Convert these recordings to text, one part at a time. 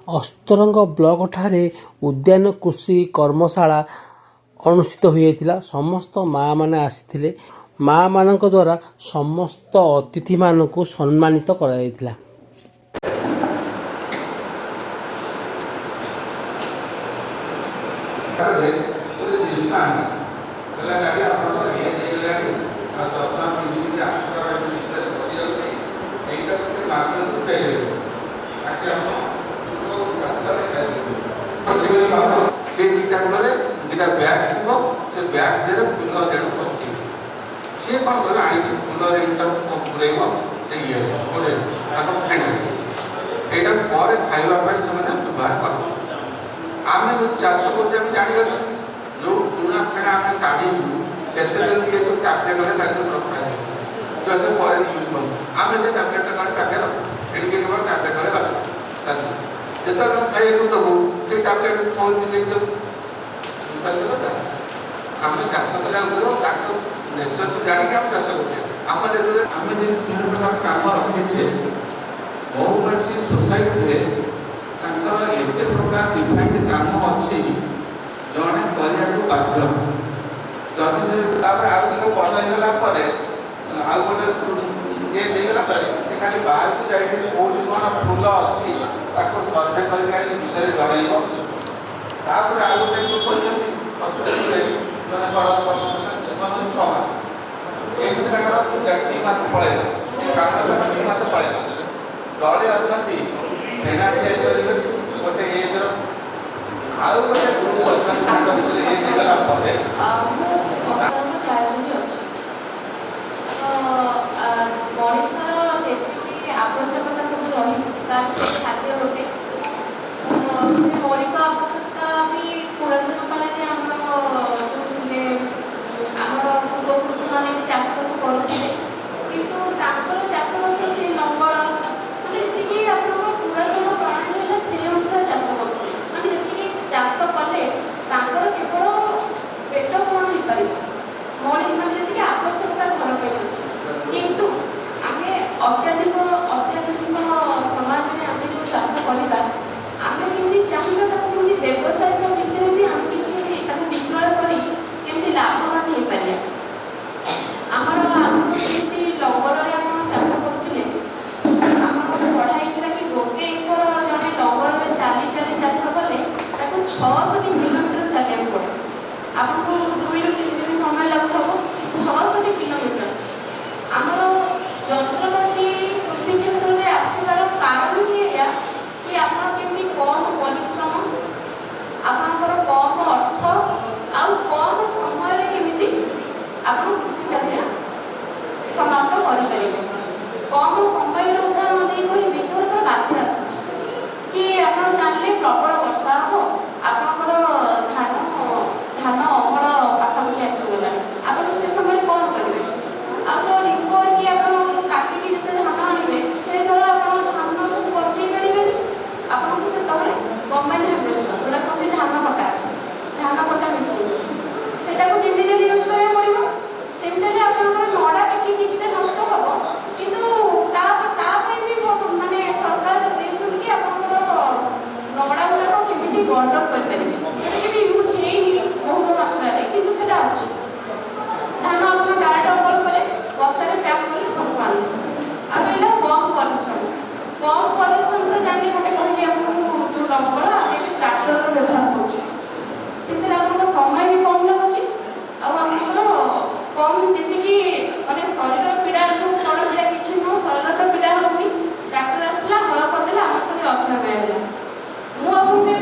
Astaranga block ଠାରେ ଉଦ୍ୟାନ କୃଷି କର୍ମଶାଳା ଅନୁଷ୍ଠିତ ହୋଇଯାଇଥିଲା। ସମସ୍ତ ମା ମାନେ ଆସିଥିଲେ। ମା ମାନଙ୍କ ଦ୍ୱାରା ସମସ୍ତ ଅତିଥି ମାନଙ୍କୁ ସମ୍ମାନିତ କରାଯାଇଥିଲା। से दुईटा गुड़े दुईटा ब्याग थी से ब्याग देर फुल रेणु पकड़ सी कौन कर फुल रेणुटा पुरैब से ये यहाँ खावाई से व्यवहार कर आम जो चाष करते जाणीगलु जो पुणा फेणा आम काढ़ू से जो टैबलेट है रखा यूज कर आम से टैबलेट काढ़ी पाखे रख एडिके टैबलेट जो खाई देवु से टैबलेट फोन भी कथा आम चाष करा नेचर को जाणी आम चाष करते आम नेचर आम विभिन्न प्रकार कम रखीचे महुमाछी सोसाइटी एत प्रकार डिफाइंड काम अच्छी जड़े करने बाध्य जदि से आगे बड़ होगला आउ गोटे ये देगला खाली बाहर को जाइए कौन कौन फूल अच्छी सर्भे कर भितर जनइब तापर आउ गोटे ग्रुप अच्छे मैंने बड़ 6 मास ये मास पड़ेगा काम 2 मास पड़ेगा दले अच्छा फेना गोटे एज आउ गोटे ग्रुप देगला मनीषर जी आवश्यकता सब रही खाद्य गोटे से मौलिक आवश्यकता भी पुरातन काल पूर्वपुरुष मैंने भी चाषबास करते किंतु चाषबास से लंगल मैंने जी आप पुरातन प्रणाली है से अनुसार चाष करते मैंने जी चाष कले केवल पेट पूर्ण हो पार मौलिक मैंने जी आवश्यकता घर पर अच्छे किंतु आम अत्याधुनिक समाज में आम जो चाष करवा आम कमी चाहिए कमी व्यवसायिक भित्ति भी आम किसी विक्रय करी लाभवान हो पार आमर आगुरी लंगर आप चाष करते आम गोटे पढ़ाई कि गोटे एकर जड़े लंगर चली चली चाष कले 600 किलोमीटर चलिया पड़े आपको 2 ରୁ 3 दिन समय लगुव 600 किलोमीटर आमर जंत्रपाति कृषि क्षेत्र में आसबार कारण ही है कि आप कमी कम परिश्रम आपंकर कम अर्थ आउ कम समय केमी आप कृषि कार्य समाप्त करें कम समय उदाहरण दे कहि थोड़ा बाध्य आसूँ कि आप जानले प्रबल वर्षा हम आपंकर धान अमल पाखापाखि आसगला आप से समय कौन करेंगे आ तो रिपोर्ट कि आप काटिकी जो धान आने से धर आप धान सब बचई पारे आपको से गवर्नमेंट हार्वेस्टर जोड़ा कहते धान कटा मेसीन से दिन दिन यूज करा पड़ो सेमती आप नड़ा टिके किसी नष्ट हम कितु भी मानने सरकार देखते कि आप नड़ा गुड़ाक केमी बंडल करेंगे जोटा कि यूज है बहुत मात्रा कितु से अच्छी धान आप डायरेक्ट अमल कले बस्तार पैक कले घर को आने आप कम परिश्रम तो जानी गोटे कहली आपको जो लंगर आम भी ट्राक्टर व्यवहार कर समय भी कम लगुच आमर कम जी मानने शरीर पीड़ा बड़ पीड़ा किसी नुह शरीर तो पीड़ा होनी ट्राक्टर आसला हल करदे आम अध्यय है मुझे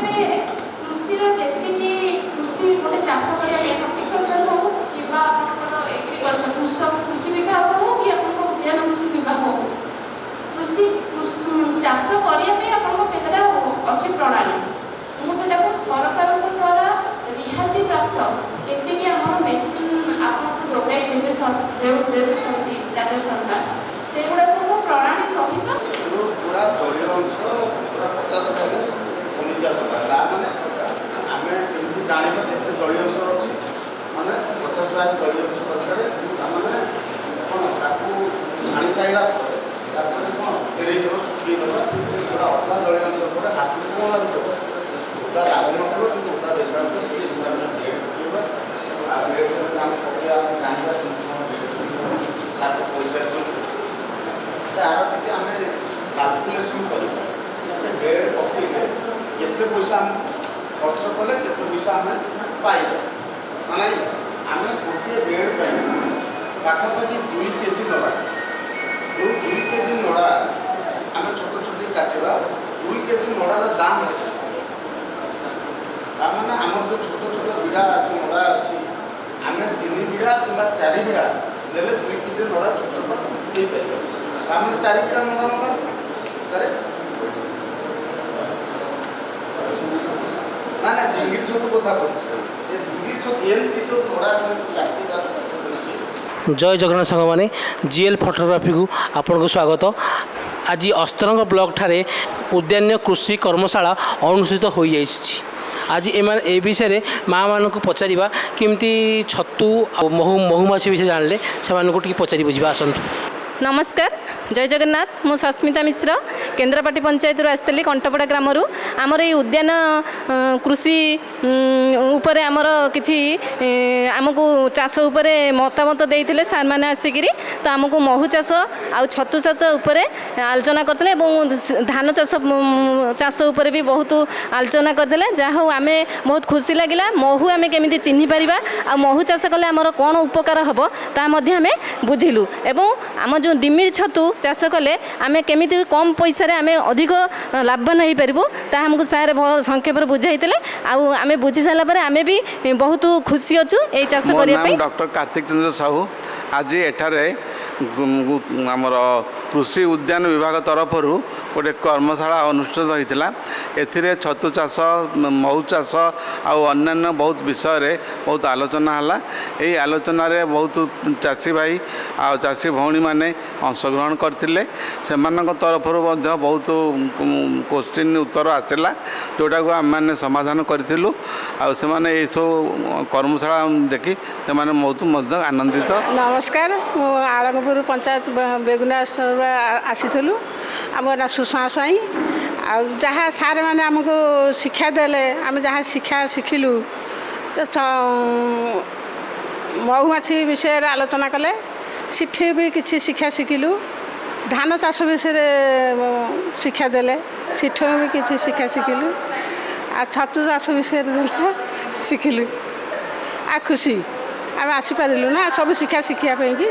कृषि कृषि गोटे चाष करा हर्टिकलचर हो कि एग्रीकल्चर कृषि विभाग हो कि उद्यान कृषि विभाग हो कृषि चाष करने केतटा अच्छी प्रणाली मुझे सरकार द्वारा रिहाती प्राप्त केत मेसीन आपको जोगाई देवे राज्य सरकार से गुड़ा सब प्रणाली सहित पूरा जलीय अंश पूरा 50 कमी जाता मैंने आम केमती जानवा के जलीय अंश अच्छी मैंने 50 भाग जलीय अंश दरकार मैंने कौन छाणी सारा कौन फेर शुक्ल पूरा अधा जलीय अंश हाथ पैसा आम खर्च कले केते पैसा आम पाइबा माने आम गोटे बेड पाखापाखि 2 केजी नड़ा जो 2 केजी नड़ा आम छोट छोट काटा 2 केजी नड़ार दाम तार आम जो छोट छोट बिड़ा अच्छी नड़ा अच्छी आम 3 बिड़ा कि 4 बिड़ा देले 2 केजी नड़ा छोट छोट दे पार तार 4 बिड़ा नड़ा नवा सारे ना ना ढिंगिर छत कथा ये ढिंगिर छत एमती तो नड़ा जय जगन्नाथ सांग मैंने जीएल फोटोग्राफी को आपन को स्वागत। आज अस्तरंग ब्लॉक ठारे उद्यान कृषि कर्मशाला अनुष्ठित हो जाइए। आज एम ए विषय माँ मान को पचारा केमती छतु महुमाछी विषय जानले से पचारि बुझा आसतु। नमस्कार जय जगन्नाथ मु सस्मिता मिश्र केन्द्रापाटी पंचायत आसती कंटपड़ा ग्राम आमर ये उद्यान कृषि उपरे आमर किछि आमको चाष उपरे मतामत देते सार मैंने आसिक तो आमको महू चाष आउ छतु चाष उपरे आलोचना करते धान चाष उपरे भी बहुत आलोचना करते जहाँ आम बहुत खुशी लगिला महू आम केमी चिन्ह पारिबा आ महू चाष कले आमर कौन उपकार हम ता आम बुझिलु एवं आम जो डिमिर छतु चाष कले आम केमी कम पैसा आम अधिक लाभवान हो पारू ता हमको सारे संक्षेप बुझाई आम बुझी सारापर आम भी बहुत खुशी अच्छु ये चाष करने। डॉक्टर कार्तिक चंद्र साहू आज एठारे आमर कृषि उद्यान विभाग तरफ गोटे कर्मशाला अनुष्ठित होता एथिरे छतु चाष महू चाष अन्य बहुत विषय बहुत आलोचना है। यही आलोचन बहुत चाषी भाई आ चाषी भौणी मैंने अंशग्रहण करते से तरफ बहुत क्वेश्चन उत्तर आसला जोटा को आम मैंने समाधान करूँ आने सब कर्मशाला देखी से बहुत आनंदित। नमस्कार मु आलमपुर पंचायत बेगुना आसीलु आम ना सुषमा स्वाई आ जहाँ सार मैंने आमको शिक्षा देले आम जहाँ शिक्षा शिखिलु महुमाछी विषय आलोचना कले सेठी भी किसी शिक्षा शिखिलु धान चाष विषय शिक्षा देले सेठ भी किसी शिक्षा शिखिलु आ छतु चाष विषय देले शिखिलु आ खुशी आम आसीपारू ना सब शिक्षा शिखापी